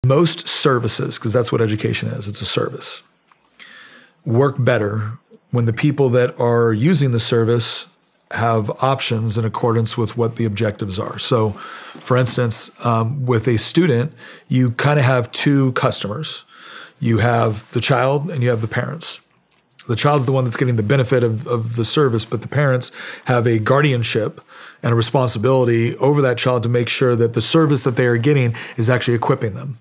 Most services, because that's what education is, it's a service, work better when the people that are using the service have options in accordance with what the objectives are. So, for instance, with a student, you kind of have two customers. You have the child and you have the parents. The child's the one that's getting the benefit of the service, but the parents have a guardianship and a responsibility over that child to make sure that the service that they are getting is actually equipping them.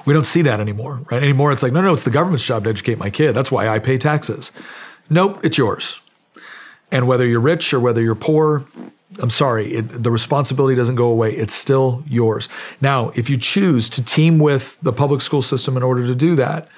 We don't see that anymore, right? Anymore, it's like, no, it's the government's job to educate my kid. That's why I pay taxes. Nope, it's yours. And whether you're rich or whether you're poor, I'm sorry, the responsibility doesn't go away. It's still yours. Now, if you choose to team with the public school system in order to do that,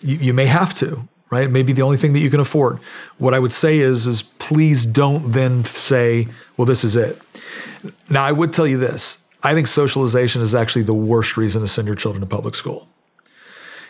you may have to, right? It may be the only thing that you can afford. What I would say is please don't then say, well, this is it. Now, I would tell you this. I think socialization is actually the worst reason to send your children to public school.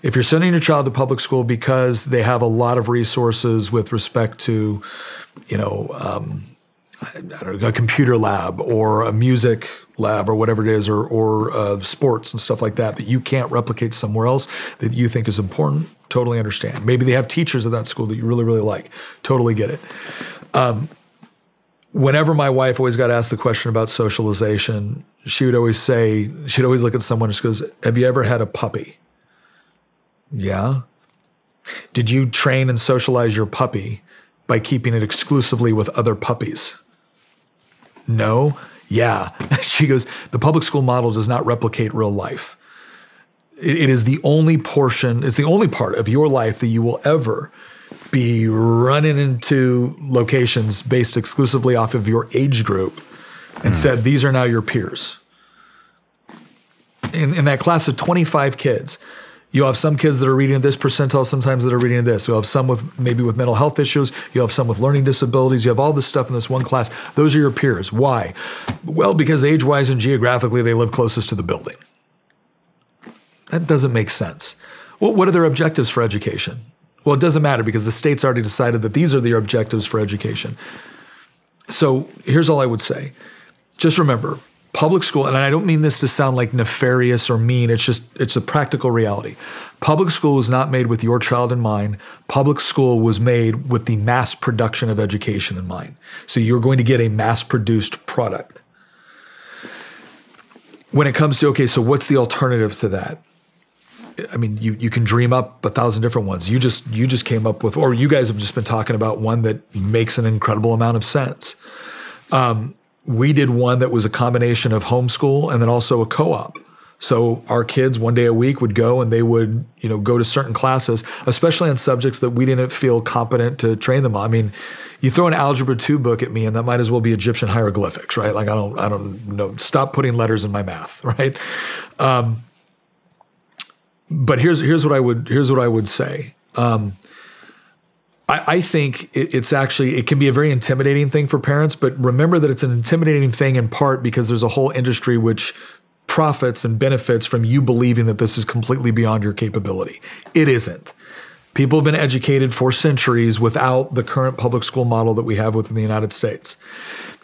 If you're sending your child to public school because they have a lot of resources with respect to, a computer lab or a music lab or whatever it is, or sports and stuff like that you can't replicate somewhere else that you think is important, totally understand. Maybe they have teachers at that school that you really, really like. Totally get it. Whenever my wife always got asked the question about socialization, she'd always look at someone and she goes, have you ever had a puppy? Yeah. Did you train and socialize your puppy by keeping it exclusively with other puppies? No. Yeah. She goes, the public school model does not replicate real life. It is the only portion, it's the only part of your life that you will ever be running into locations based exclusively off of your age group and said, these are now your peers. In that class of 25 kids, you'll have some kids that are reading this percentile, sometimes that are reading this. You'll have some with mental health issues. You'll have some with learning disabilities. You have all this stuff in this one class. Those are your peers. Why? Well, because age-wise and geographically, they live closest to the building. That doesn't make sense. Well, what are their objectives for education? Well, it doesn't matter because the state's already decided that these are their objectives for education. So here's all I would say. Just remember, public school, and I don't mean this to sound like nefarious or mean, it's a practical reality. Public school was not made with your child in mind. Public school was made with the mass production of education in mind. So you're going to get a mass-produced product. When it comes to, okay, so what's the alternative to that? I mean, you can dream up 1,000 different ones. You just came up with, or you guys have just been talking about one that makes an incredible amount of sense. We did one that was a combination of homeschool and then also a co-op. So our kids 1 day a week would go and they would, go to certain classes, especially on subjects that we didn't feel competent to train them on. I mean, you throw an Algebra 2 book at me and that might as well be Egyptian hieroglyphics, right? Like I don't know. Stop putting letters in my math, right? But here's what I would say. I think it can be a very intimidating thing for parents, but remember that it's an intimidating thing in part because there's a whole industry which profits and benefits from you believing that this is completely beyond your capability. It isn't. People have been educated for centuries without the current public school model that we have within the United States.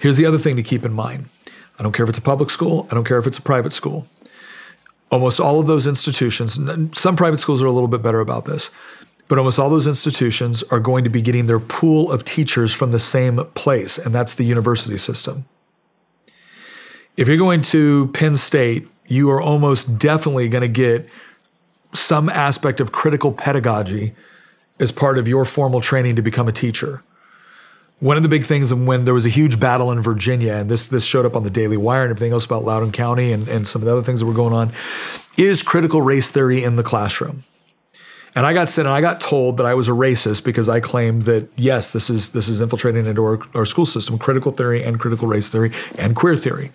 Here's the other thing to keep in mind. I don't care if it's a public school. I don't care if it's a private school. Almost all of those institutions, some private schools are a little bit better about this, but almost all those institutions are going to be getting their pool of teachers from the same place, and that's the university system. If you're going to Penn State, you are almost definitely going to get some aspect of critical pedagogy as part of your formal training to become a teacher. One of the big things when there was a huge battle in Virginia, and this showed up on the Daily Wire and everything else about Loudoun County and some of the other things that were going on, is critical race theory in the classroom. And I got told that I was a racist because I claimed that, yes, this is infiltrating into our school system, critical theory and critical race theory and queer theory.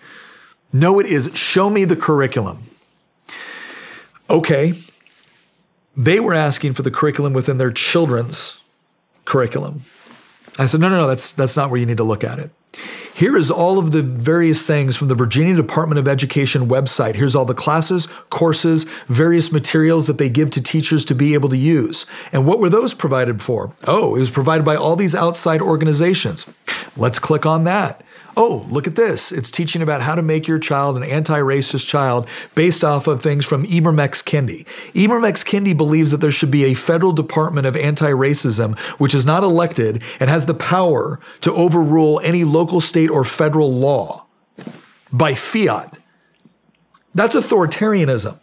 No, it isn't. Show me the curriculum. Okay. They were asking for the curriculum within their children's curriculum. I said, no, that's not where you need to look at it. Here is all of the various things from the Virginia Department of Education website. Here's all the classes, courses, various materials that they give to teachers to be able to use. And what were those provided for? Oh, it was provided by all these outside organizations. Let's click on that. Oh, look at this. It's teaching about how to make your child an anti-racist child based off of things from Ibram X. Kendi. Ibram X. Kendi believes that there should be a federal department of anti-racism, which is not elected and has the power to overrule any local, state, or federal law by fiat. That's authoritarianism.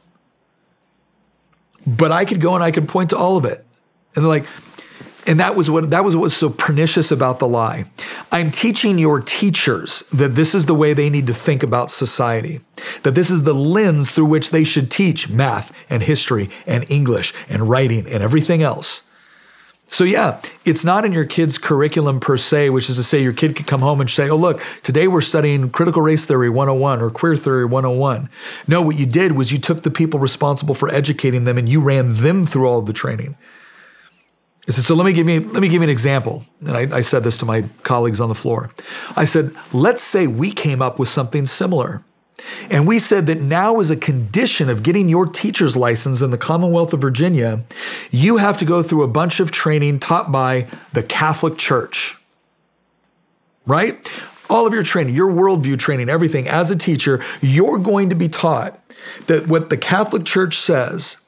But I could go and I could point to all of it. And they're like, and that was what was so pernicious about the lie. I'm teaching your teachers that this is the way they need to think about society, that this is the lens through which they should teach math and history and English and writing and everything else. So yeah, it's not in your kid's curriculum per se, which is to say your kid could come home and say, oh, look, today we're studying critical race theory 101 or queer theory 101. No, what you did was you took the people responsible for educating them and you ran them through all of the training. I said, so let me give you an example. And I said this to my colleagues on the floor. I said, let's say we came up with something similar. And we said that now as a condition of getting your teacher's license in the Commonwealth of Virginia, you have to go through a bunch of training taught by the Catholic Church, right? All of your training, your worldview training, everything as a teacher, you're going to be taught that what the Catholic Church says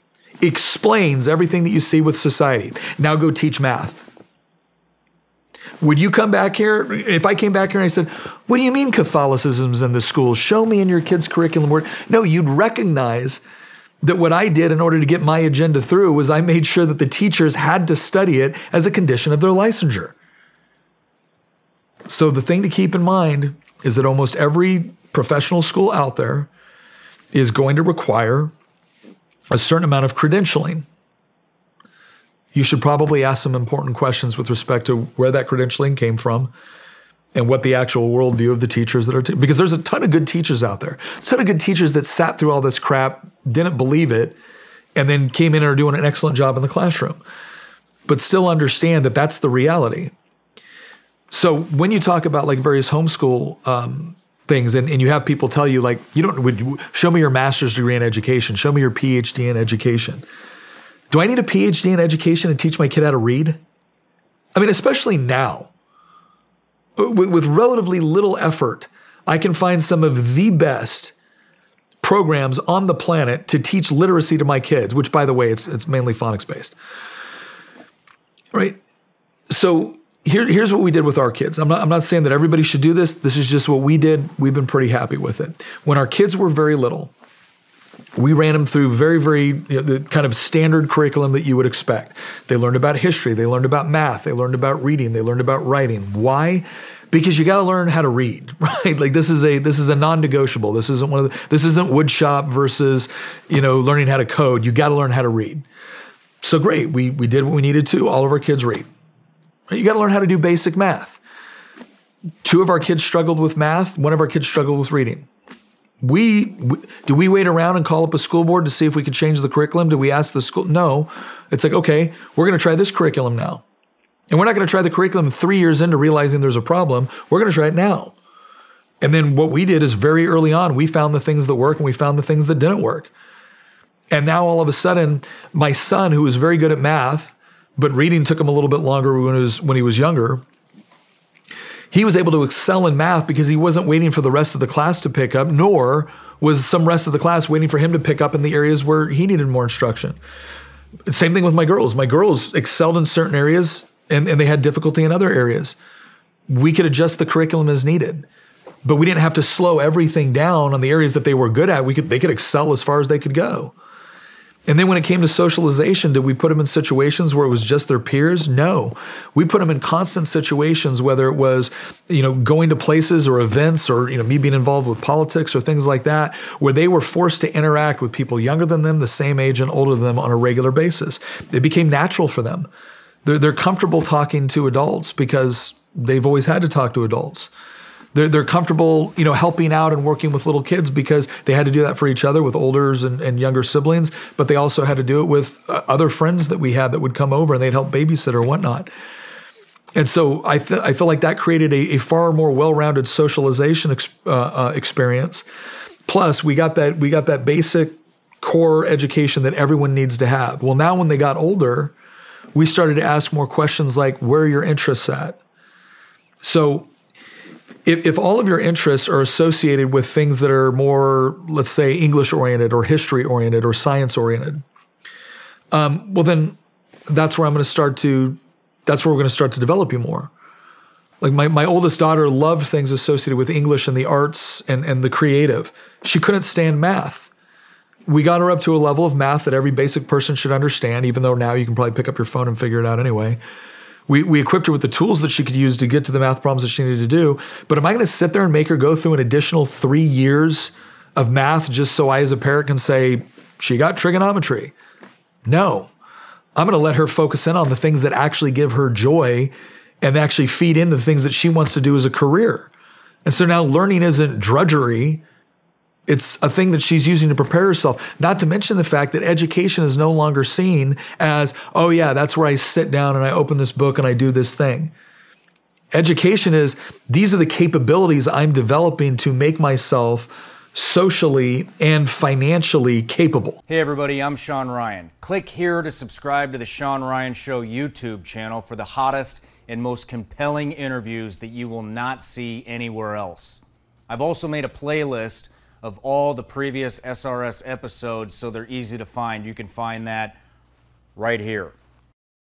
explains everything that you see with society. Now go teach math. Would you come back here? If I came back here and I said, what do you mean Catholicism's in the schools? Show me in your kid's curriculum where. No, you'd recognize that what I did in order to get my agenda through was I made sure that the teachers had to study it as a condition of their licensure. So the thing to keep in mind is that almost every professional school out there is going to require a certain amount of credentialing. You should probably ask some important questions with respect to where that credentialing came from and what the actual worldview of the teachers that are, because there's a ton of good teachers out there. A ton of good teachers that sat through all this crap, didn't believe it, and then came in and are doing an excellent job in the classroom. But still understand that that's the reality. So when you talk about like various homeschool things and you have people tell you like, show me your master's degree in education, show me your PhD in education. Do I need a PhD in education to teach my kid how to read? I mean, especially now, with relatively little effort, I can find some of the best programs on the planet to teach literacy to my kids, which, by the way, it's mainly phonics-based. Right? So here's what we did with our kids. I'm not saying that everybody should do this. This is just what we did. We've been pretty happy with it. When our kids were very little, we ran them through very, very the kind of standard curriculum that you would expect. They learned about history. They learned about math. They learned about reading. They learned about writing. Why? Because you got to learn how to read, right? Like this is a non-negotiable. This isn't this isn't woodshop versus learning how to code. You got to learn how to read. So great, we did what we needed to. All of our kids read. You got to learn how to do basic math. 2 of our kids struggled with math. 1 of our kids struggled with reading. Do we wait around and call up a school board to see if we could change the curriculum? Do we ask the school? No. It's like, okay, we're going to try this curriculum now. And we're not going to try the curriculum 3 years into realizing there's a problem. We're going to try it now. And then what we did is very early on, we found the things that work and we found the things that didn't work. And now all of a sudden, my son, who was very good at math, but reading took him a little bit longer when he was younger, he was able to excel in math because he wasn't waiting for the rest of the class to pick up, nor was some rest of the class waiting for him to pick up in the areas where he needed more instruction. Same thing with my girls. My girls excelled in certain areas and they had difficulty in other areas. We could adjust the curriculum as needed, but we didn't have to slow everything down on the areas that they were good at. They could excel as far as they could go. And then when it came to socialization, did we put them in situations where it was just their peers? No. We put them in constant situations, whether it was, going to places or events or, me being involved with politics or things like that, where they were forced to interact with people younger than them, the same age and older than them on a regular basis. It became natural for them. They're comfortable talking to adults because they've always had to talk to adults. They're comfortable, helping out and working with little kids because they had to do that for each other with olders and younger siblings, but they also had to do it with other friends that we had that would come over and they'd help babysit or whatnot. And so I feel like that created a far more well-rounded socialization experience. Plus, we got that basic core education that everyone needs to have. Well, now when they got older, we started to ask more questions like, where are your interests at? So if all of your interests are associated with things that are more, let's say, English oriented or history oriented or science oriented, well, then that's where we're going to start to develop you more. Like my oldest daughter loved things associated with English and the arts and the creative. She couldn't stand math. We got her up to a level of math that every basic person should understand, even though now you can probably pick up your phone and figure it out anyway. We equipped her with the tools that she could use to get to the math problems that she needed to do. But am I going to sit there and make her go through an additional 3 years of math just so I as a parent can say, she got trigonometry? No. I'm going to let her focus in on the things that actually give her joy and actually feed into the things that she wants to do as a career. And so now learning isn't drudgery. It's a thing that she's using to prepare herself. Not to mention the fact that education is no longer seen as, oh yeah, that's where I sit down and I open this book and I do this thing. Education is, these are the capabilities I'm developing to make myself socially and financially capable. Hey everybody, I'm Shawn Ryan. Click here to subscribe to the Shawn Ryan Show YouTube channel for the hottest and most compelling interviews that you will not see anywhere else. I've also made a playlist of all the previous SRS episodes so they're easy to find. You can find that right here.